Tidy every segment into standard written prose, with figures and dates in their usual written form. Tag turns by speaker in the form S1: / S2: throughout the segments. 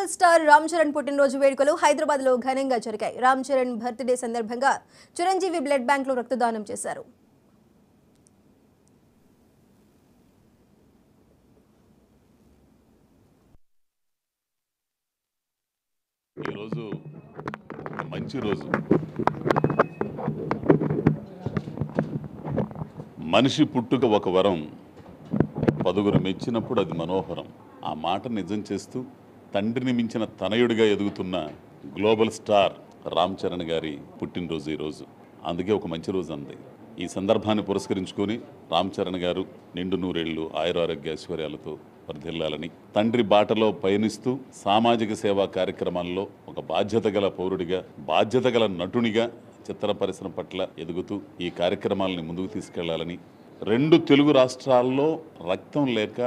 S1: Global star Ram Charan పుట్టినరోజు వేడుకలు హైదరాబాద్ లో ఘనంగా జరిగాయి. రామ్ చరణ్ బర్త్డే సందర్భంగా చిరంజీవి బ్లడ్ బ్యాంక్ లో రక్తదానం చేశారు.
S2: ఈరోజు మంచి రోజు. మనిషి పుట్టుక ఒక వరం, పదుగురు మెచ్చినప్పుడు అది మనోహరం. ఆ మాట నిజం చేస్తూ తండ్రిని మించిన తనయుడిగా ఎదుగుతున్న గ్లోబల్ స్టార్ రామ్ చరణ్ గారి పుట్టినరోజు ఈరోజు. అందుకే ఒక మంచి రోజు అంది. ఈ సందర్భాన్ని పురస్కరించుకొని రామ్ చరణ్ గారు నిండు నూరేళ్లు ఆయురారోగ్య ఐశ్వర్యాలతో వర్ధిల్లాలని, తండ్రి బాటలో పయనిస్తూ సామాజిక సేవా కార్యక్రమాల్లో ఒక బాధ్యత గల పౌరుడిగా, బాధ్యత గల నటునిగా చిత్ర పరిశ్రమ పట్ల ఎదుగుతూ ఈ కార్యక్రమాలని ముందుకు తీసుకెళ్లాలని. 2 తెలుగు రాష్ట్రాల్లో రక్తం లేక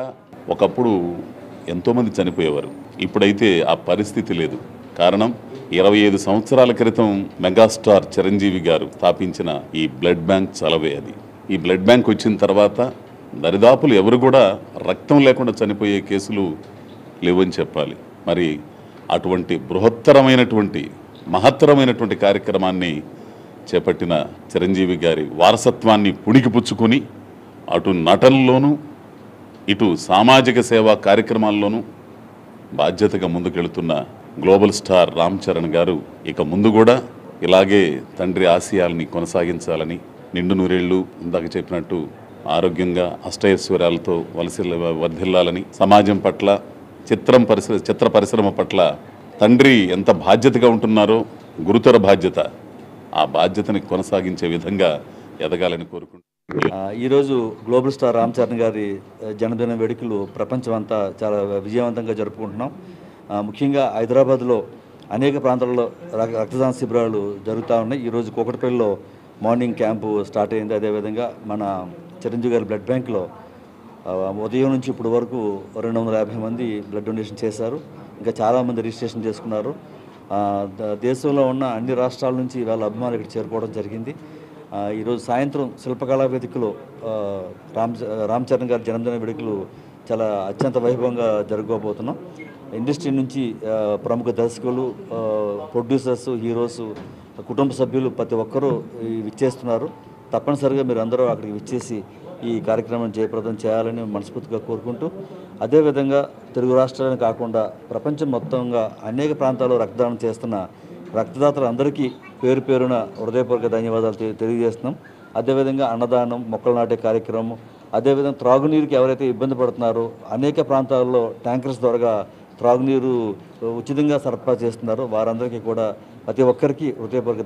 S2: ఒకప్పుడు ఎంతోమంది చనిపోయేవారు. ఇప్పుడైతే ఆ పరిస్థితి లేదు. కారణం 25 సంవత్సరాల క్రితం మెగాస్టార్ చిరంజీవి గారు స్థాపించిన ఈ బ్లడ్ బ్యాంక్ చలవే అది. ఈ బ్లడ్ బ్యాంక్ వచ్చిన తర్వాత దరిదాపులు ఎవరు కూడా రక్తం లేకుండా చనిపోయే కేసులు లేవని చెప్పాలి. మరి అటువంటి బృహత్తరమైనటువంటి మహత్తరమైనటువంటి కార్యక్రమాన్ని చేపట్టిన చిరంజీవి గారి వారసత్వాన్ని పుణికిపుచ్చుకొని అటు నటనలోనూ ఇటు సామాజిక సేవా కార్యక్రమాల్లోనూ బాధ్యతగా ముందుకెళ్తున్న గ్లోబల్ స్టార్ రామ్ చరణ్ గారు ఇక ముందు కూడా ఇలాగే తండ్రి ఆశయాల్ని కొనసాగించాలని, నిండు నూరేళ్లు ఇందాక చెప్పినట్టు ఆరోగ్యంగా అష్టైశ్వర్యాలతో వర్ధిల్లాలని, సమాజం పట్ల చిత్ర పరిశ్రమ పట్ల తండ్రి ఎంత బాధ్యతగా ఉంటున్నారో గురుతర బాధ్యత, ఆ బాధ్యతని కొనసాగించే విధంగా ఎదగాలని కోరుకుంటున్నాను.
S3: ఈరోజు గ్లోబల్ స్టార్ రామ్ చరణ్ గారి జన్మదిన వేడుకలు ప్రపంచం అంతా చాలా విజయవంతంగా జరుపుకుంటున్నాం. ముఖ్యంగా హైదరాబాద్లో అనేక ప్రాంతాల్లో రక్తదాన శిబిరాలు జరుగుతూ ఉన్నాయి. ఈరోజు కూకట్పల్లిలో మార్నింగ్ క్యాంపు స్టార్ట్ అయింది. అదేవిధంగా మన చిరంజీవి గారి బ్లడ్ బ్యాంక్లో ఉదయం నుంచి ఇప్పుడు వరకు 250 మంది బ్లడ్ డొనేషన్ చేశారు. ఇంకా చాలామంది రిజిస్ట్రేషన్ చేసుకున్నారు. దేశంలో ఉన్న అన్ని రాష్ట్రాల నుంచి వాళ్ళ అభిమానులు ఇక్కడ చేరుకోవడం జరిగింది. ఈరోజు సాయంత్రం శిల్పకళా వేదికలో రామ్ చరణ్ గారి జన్మదిన వేడుకలు చాలా అత్యంత వైభవంగా జరగబోతున్నాం. ఇండస్ట్రీ నుంచి ప్రముఖ దర్శకులు, ప్రొడ్యూసర్స్, హీరోస్, కుటుంబ సభ్యులు ప్రతి ఒక్కరూ విచ్చేస్తున్నారు. తప్పనిసరిగా మీరు అందరూ అక్కడికి విచ్చేసి ఈ కార్యక్రమం జయప్రదం చేయాలని మనస్ఫూర్తిగా కోరుకుంటూ, అదేవిధంగా తెలుగు రాష్ట్రాలను కాకుండా ప్రపంచం మొత్తంగా అనేక ప్రాంతాల్లో రక్తదానం చేస్తున్న రక్తదాతలందరికీ పేరు పేరున హృదయపూర్వక ధన్యవాదాలు తెలియజేస్తున్నాం. అదేవిధంగా అన్నదానం, మొక్కలు నాటే కార్యక్రమం, అదేవిధంగా త్రాగునీరుకి ఎవరైతే ఇబ్బంది పడుతున్నారో అనేక ప్రాంతాల్లో ట్యాంకర్స్ ద్వారా త్రాగునీరు ఉచితంగా సరఫరా చేస్తున్నారో వారందరికీ కూడా ప్రతి ఒక్కరికి హృదయపూర్వక